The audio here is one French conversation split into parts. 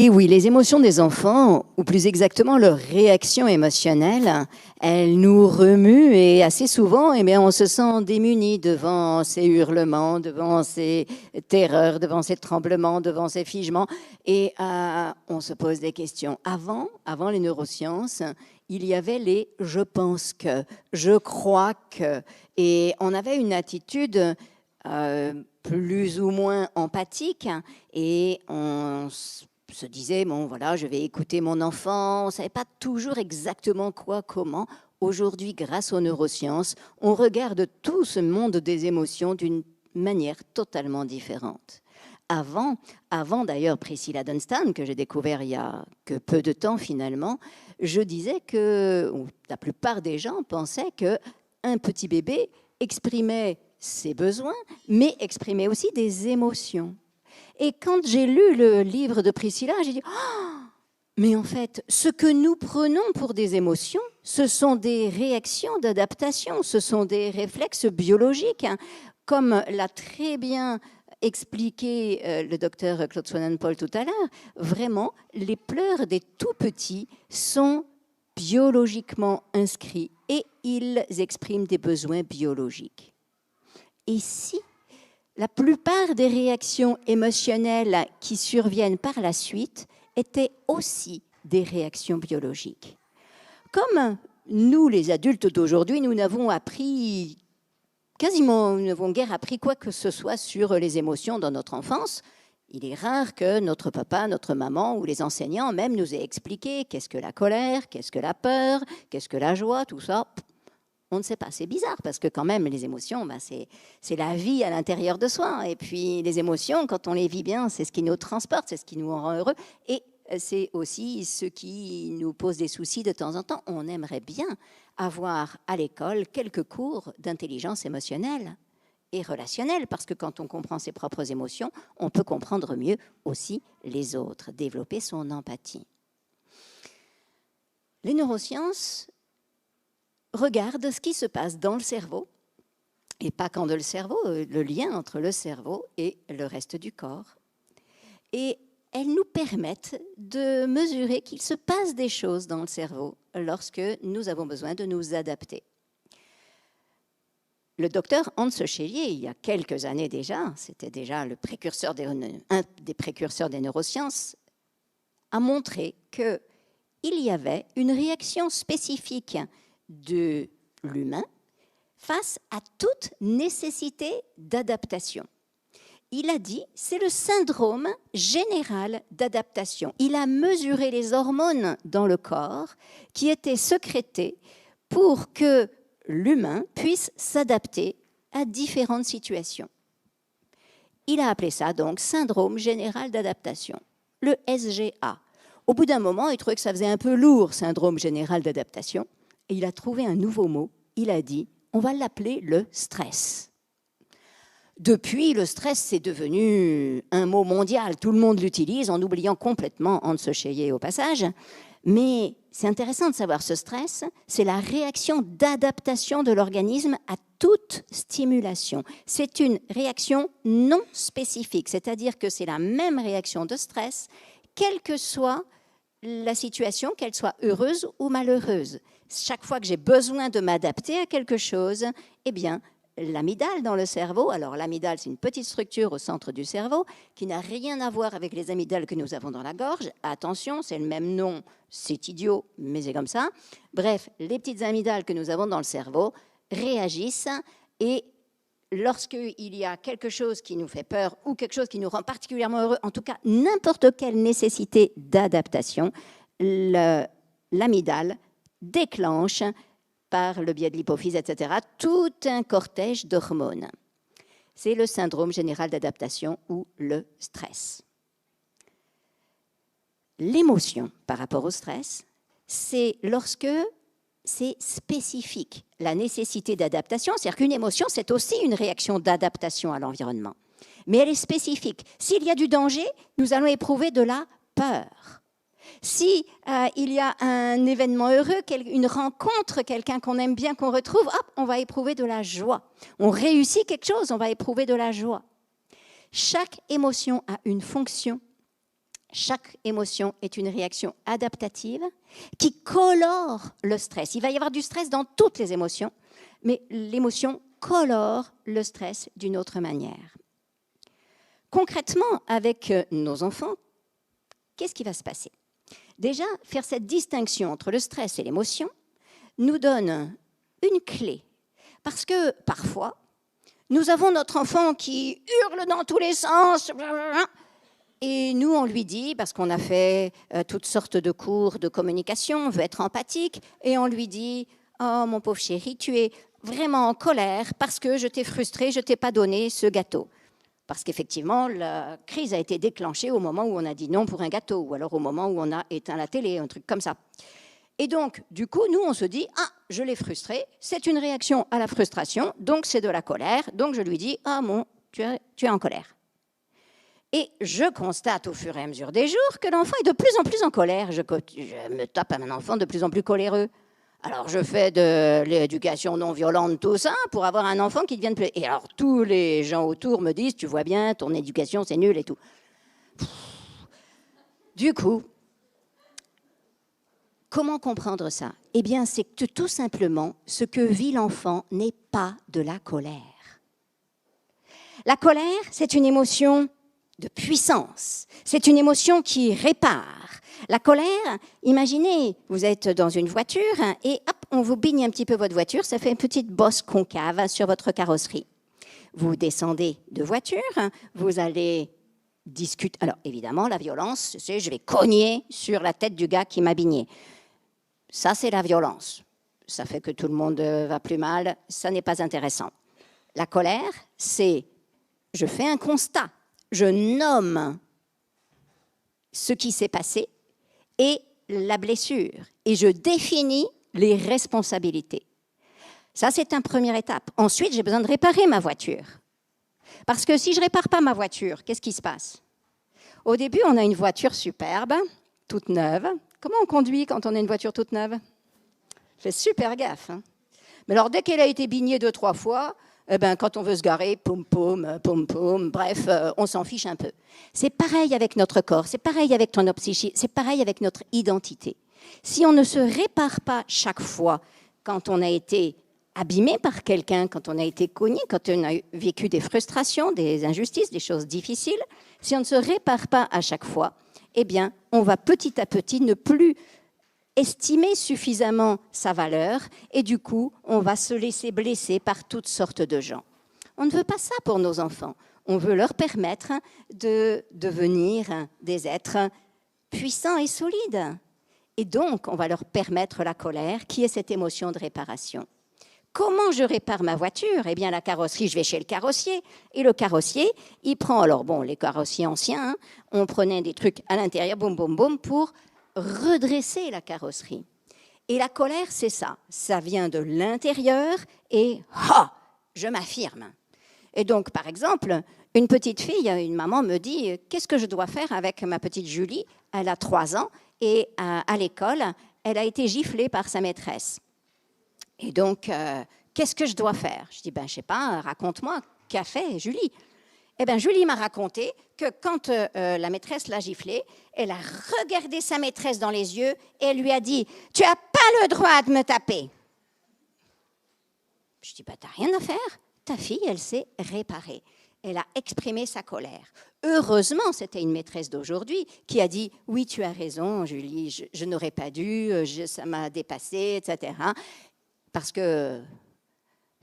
Et oui, les émotions des enfants, ou plus exactement leurs réactions émotionnelles, elles nous remuent et assez souvent, eh bien, on se sent démuni devant ces hurlements, devant ces terreurs, devant ces tremblements, devant ces figements. Et on se pose des questions. Avant les neurosciences, il y avait les « je pense que »,« je crois que ». Et on avait une attitude plus ou moins empathique et on se disait, bon voilà, je vais écouter mon enfant, on ne savait pas toujours exactement quoi, comment. Aujourd'hui, grâce aux neurosciences, on regarde tout ce monde des émotions d'une manière totalement différente. Avant d'ailleurs Priscilla Dunstan, que j'ai découvert il y a que peu de temps finalement, je disais que la plupart des gens pensaient qu'un petit bébé exprimait ses besoins, mais exprimait aussi des émotions. Et quand j'ai lu le livre de Priscilla, j'ai dit oh, mais en fait, ce que nous prenons pour des émotions, ce sont des réactions d'adaptation, ce sont des réflexes biologiques. Comme l'a très bien expliqué le docteur Claude Swanepoel tout à l'heure, vraiment, les pleurs des tout petits sont biologiquement inscrits et ils expriment des besoins biologiques. Et si la plupart des réactions émotionnelles qui surviennent par la suite étaient aussi des réactions biologiques. Comme nous, les adultes d'aujourd'hui, nous n'avons guère appris quoi que ce soit sur les émotions dans notre enfance. Il est rare que notre papa, notre maman ou les enseignants même nous aient expliqué qu'est-ce que la colère, qu'est-ce que la peur, qu'est-ce que la joie, tout ça. On ne sait pas, c'est bizarre parce que quand même les émotions, c'est la vie à l'intérieur de soi. Et puis les émotions, quand on les vit bien, c'est ce qui nous transporte, c'est ce qui nous rend heureux. Et c'est aussi ce qui nous pose des soucis de temps en temps. On aimerait bien avoir à l'école quelques cours d'intelligence émotionnelle et relationnelle, parce que quand on comprend ses propres émotions, on peut comprendre mieux aussi les autres, développer son empathie. Les neurosciences regardent ce qui se passe dans le cerveau, et pas qu'en le cerveau, le lien entre le cerveau et le reste du corps. Et elles nous permettent de mesurer qu'il se passe des choses dans le cerveau lorsque nous avons besoin de nous adapter. Le docteur Hans Schelier, il y a quelques années déjà, c'était déjà un des précurseurs des neurosciences, a montré qu'il y avait une réaction spécifique de l'humain face à toute nécessité d'adaptation. Il a dit, c'est le syndrome général d'adaptation. Il a mesuré les hormones dans le corps qui étaient sécrétées pour que l'humain puisse s'adapter à différentes situations. Il a appelé ça donc syndrome général d'adaptation, le SGA. Au bout d'un moment, il trouvait que ça faisait un peu lourd, syndrome général d'adaptation. Et il a trouvé un nouveau mot. Il a dit, on va l'appeler le stress. Depuis, le stress, c'est devenu un mot mondial. Tout le monde l'utilise en oubliant complètement Hans Schelier au passage. Mais c'est intéressant de savoir, ce stress, c'est la réaction d'adaptation de l'organisme à toute stimulation. C'est une réaction non spécifique, c'est-à-dire que c'est la même réaction de stress, quelle que soit la situation, qu'elle soit heureuse ou malheureuse. Chaque fois que j'ai besoin de m'adapter à quelque chose, eh bien, l'amygdale dans le cerveau, alors l'amygdale, c'est une petite structure au centre du cerveau qui n'a rien à voir avec les amygdales que nous avons dans la gorge. Attention, c'est le même nom, c'est idiot, mais c'est comme ça. Bref, les petites amygdales que nous avons dans le cerveau réagissent et lorsqu'il y a quelque chose qui nous fait peur ou quelque chose qui nous rend particulièrement heureux, en tout cas n'importe quelle nécessité d'adaptation, l'amygdale déclenche par le biais de l'hypophyse, etc., tout un cortège d'hormones. C'est le syndrome général d'adaptation ou le stress. L'émotion par rapport au stress, c'est lorsque c'est spécifique. La nécessité d'adaptation, c'est-à-dire qu'une émotion, c'est aussi une réaction d'adaptation à l'environnement. Mais elle est spécifique. S'il y a du danger, nous allons éprouver de la peur. Si il y a un événement heureux, une rencontre, quelqu'un qu'on aime bien, qu'on retrouve, hop, on va éprouver de la joie. On réussit quelque chose, on va éprouver de la joie. Chaque émotion a une fonction Chaque émotion est une réaction adaptative qui colore le stress. Il va y avoir du stress dans toutes les émotions, mais l'émotion colore le stress d'une autre manière. Concrètement, avec nos enfants, qu'est-ce qui va se passer? Déjà, faire cette distinction entre le stress et l'émotion nous donne une clé. Parce que parfois, nous avons notre enfant qui hurle dans tous les sens, et nous, on lui dit, parce qu'on a fait toutes sortes de cours de communication, on veut être empathique, et on lui dit « Oh, mon pauvre chéri, tu es vraiment en colère parce que je t'ai frustré, je ne t'ai pas donné ce gâteau. » Parce qu'effectivement, la crise a été déclenchée au moment où on a dit non pour un gâteau, ou alors au moment où on a éteint la télé, un truc comme ça. Et donc, du coup, nous, on se dit « Ah, je l'ai frustré, c'est une réaction à la frustration, donc c'est de la colère. » Donc, je lui dis « Ah, bon, tu es en colère. » Et je constate au fur et à mesure des jours que l'enfant est de plus en plus en colère. Je me tape à un enfant de plus en plus coléreux. Alors, je fais de l'éducation non violente, tout ça, pour avoir un enfant qui devienne plus... Et alors, tous les gens autour me disent « Tu vois bien, ton éducation, c'est nul et tout. » Du coup, comment comprendre ça? Eh bien, c'est que tout simplement, ce que vit l'enfant n'est pas de la colère. La colère, c'est une émotion de puissance. C'est une émotion qui répare. La colère, imaginez, vous êtes dans une voiture et hop, on vous bigne un petit peu votre voiture, ça fait une petite bosse concave sur votre carrosserie. Vous descendez de voiture, vous allez discuter. Alors évidemment, la violence, c'est je vais cogner sur la tête du gars qui m'a bigné. Ça, c'est la violence. Ça fait que tout le monde va plus mal, ça n'est pas intéressant. La colère, c'est je fais un constat. Je nomme ce qui s'est passé et la blessure. Et je définis les responsabilités. Ça, c'est une première étape. Ensuite, j'ai besoin de réparer ma voiture. Parce que si je ne répare pas ma voiture, qu'est-ce qui se passe? Au début, on a une voiture superbe, toute neuve. Comment on conduit quand on a une voiture toute neuve? Fais super gaffe. Hein. Mais alors, dès qu'elle a été bignée 2-3 fois... Eh ben, quand on veut se garer, poum, poum, poum, poum, bref, on s'en fiche un peu. C'est pareil avec notre corps, c'est pareil avec notre psyché, c'est pareil avec notre identité. Si on ne se répare pas chaque fois quand on a été abîmé par quelqu'un, quand on a été cogné, quand on a vécu des frustrations, des injustices, des choses difficiles, si on ne se répare pas à chaque fois, eh bien, on va petit à petit ne plus estimer suffisamment sa valeur et du coup, on va se laisser blesser par toutes sortes de gens. On ne veut pas ça pour nos enfants. On veut leur permettre de devenir des êtres puissants et solides. Et donc, on va leur permettre la colère, qui est cette émotion de réparation. Comment je répare ma voiture? Eh bien, la carrosserie, je vais chez le carrossier. Et le carrossier, il prend, alors bon, les carrossiers anciens, on prenait des trucs à l'intérieur, boum, boum, boum, pour redresser la carrosserie. Et la colère, c'est ça. Ça vient de l'intérieur et je m'affirme. Et donc, par exemple, une petite fille, une maman me dit « Qu'est-ce que je dois faire avec ma petite Julie ?» Elle a 3 ans et à l'école, elle a été giflée par sa maîtresse. Et donc, qu'est-ce que je dois faire? Je dis « Je ne sais pas, raconte-moi, qu'a fait Julie ?» Eh bien, Julie m'a raconté que quand la maîtresse l'a giflée, elle a regardé sa maîtresse dans les yeux et elle lui a dit « Tu n'as pas le droit de me taper !» Je dis « T'as rien à faire. Ta fille, elle s'est réparée. Elle a exprimé sa colère. » Heureusement, c'était une maîtresse d'aujourd'hui qui a dit « Oui, tu as raison, Julie, je n'aurais pas dû, ça m'a dépassée, etc. » Parce que...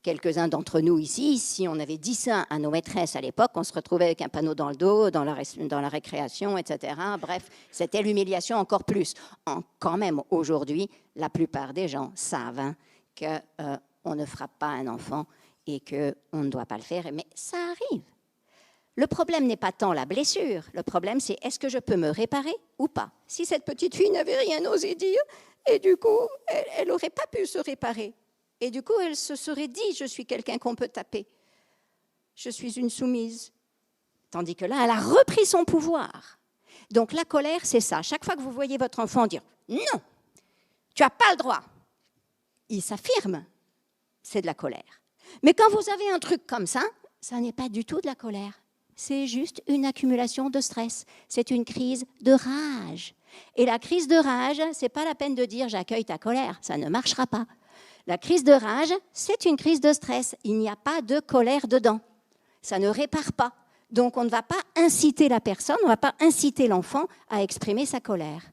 quelques-uns d'entre nous ici, si on avait dit ça à nos maîtresses à l'époque, on se retrouvait avec un panneau dans le dos, dans la récréation, etc. Bref, c'était l'humiliation encore plus. Quand même, aujourd'hui, la plupart des gens savent qu'on ne frappe pas un enfant et qu'on ne doit pas le faire, mais ça arrive. Le problème n'est pas tant la blessure, le problème c'est est-ce que je peux me réparer ou pas? Si cette petite fille n'avait rien osé dire, et du coup, elle n'aurait pas pu se réparer. Et du coup, elle se serait dit, je suis quelqu'un qu'on peut taper. Je suis une soumise. Tandis que là, elle a repris son pouvoir. Donc la colère, c'est ça. Chaque fois que vous voyez votre enfant dire, non, tu n'as pas le droit, il s'affirme, c'est de la colère. Mais quand vous avez un truc comme ça n'est pas du tout de la colère. c'est juste une accumulation de stress. C'est une crise de rage. Et la crise de rage, ce n'est pas la peine de dire « j'accueille ta colère », ça ne marchera pas. La crise de rage, c'est une crise de stress. Il n'y a pas de colère dedans. Ça ne répare pas. Donc on ne va pas inciter la personne, on ne va pas inciter l'enfant à exprimer sa colère.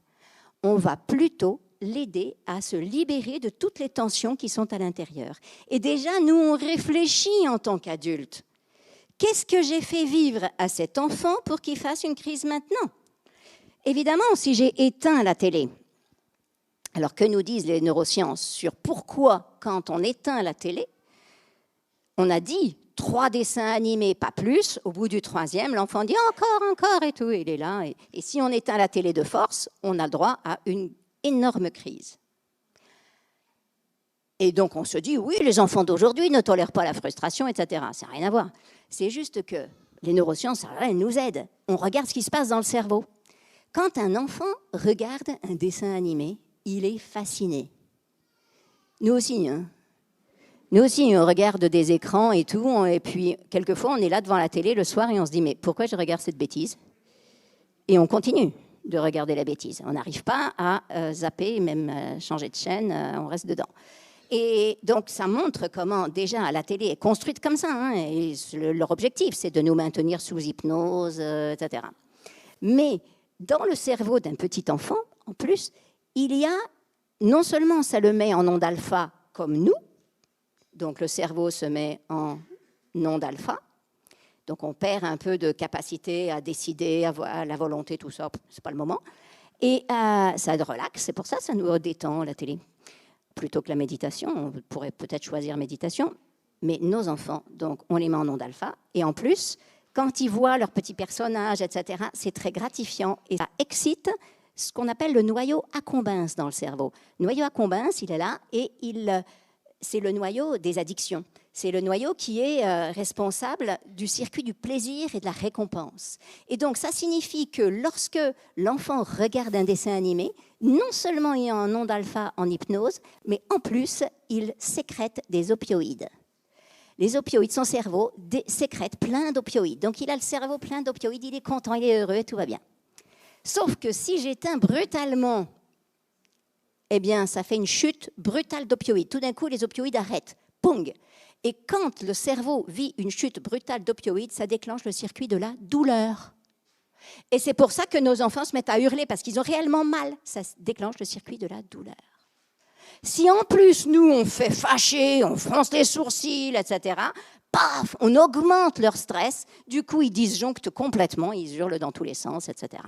On va plutôt l'aider à se libérer de toutes les tensions qui sont à l'intérieur. Et déjà, nous, on réfléchit en tant qu'adultes. Qu'est-ce que j'ai fait vivre à cet enfant pour qu'il fasse une crise maintenant ? Évidemment, si j'ai éteint la télé, alors que nous disent les neurosciences sur pourquoi, quand on éteint la télé, on a dit 3 dessins animés, pas plus, au bout du 3e, l'enfant dit encore, et tout, il est là. Et si on éteint la télé de force, on a le droit à une énorme crise. Et donc on se dit, oui, les enfants d'aujourd'hui ne tolèrent pas la frustration, etc. Ça n'a rien à voir. C'est juste que les neurosciences, elles nous aident. On regarde ce qui se passe dans le cerveau. Quand un enfant regarde un dessin animé, il est fasciné. Nous aussi, hein. Nous aussi, on regarde des écrans et tout, et puis quelquefois, on est là devant la télé le soir et on se dit, mais pourquoi je regarde cette bêtise ? Et on continue de regarder la bêtise. On n'arrive pas à zapper, même changer de chaîne, on reste dedans. Et donc, ça montre comment, déjà, la télé est construite comme ça, hein, et leur objectif, c'est de nous maintenir sous hypnose, etc. Mais dans le cerveau d'un petit enfant, en plus, il y a, non seulement ça le met en onde alpha comme nous, donc le cerveau se met en onde alpha, donc on perd un peu de capacité à décider, à la volonté, tout ça, c'est pas le moment, et ça relaxe, c'est pour ça que ça nous détend la télé. Plutôt que la méditation, on pourrait peut-être choisir méditation, mais nos enfants, donc on les met en onde alpha, et en plus, quand ils voient leurs petits personnages, etc., c'est très gratifiant et ça excite ce qu'on appelle le noyau accumbens dans le cerveau. Le noyau accumbens, il est là et c'est le noyau des addictions. C'est le noyau qui est responsable du circuit du plaisir et de la récompense. Et donc, ça signifie que lorsque l'enfant regarde un dessin animé, non seulement il est en onde alpha en hypnose, mais en plus, il sécrète des opioïdes. Les opioïdes, son cerveau sécrète plein d'opioïdes. Donc, il a le cerveau plein d'opioïdes, il est content, il est heureux, tout va bien. Sauf que si j'éteins brutalement, eh bien, ça fait une chute brutale d'opioïdes. Tout d'un coup, les opioïdes arrêtent. Poung! Et quand le cerveau vit une chute brutale d'opioïdes, ça déclenche le circuit de la douleur. Et c'est pour ça que nos enfants se mettent à hurler, parce qu'ils ont réellement mal. Ça déclenche le circuit de la douleur. Si en plus, nous, on fait fâcher, on fronce les sourcils, etc., paf, on augmente leur stress. Du coup, ils disjonctent complètement, ils hurlent dans tous les sens, etc.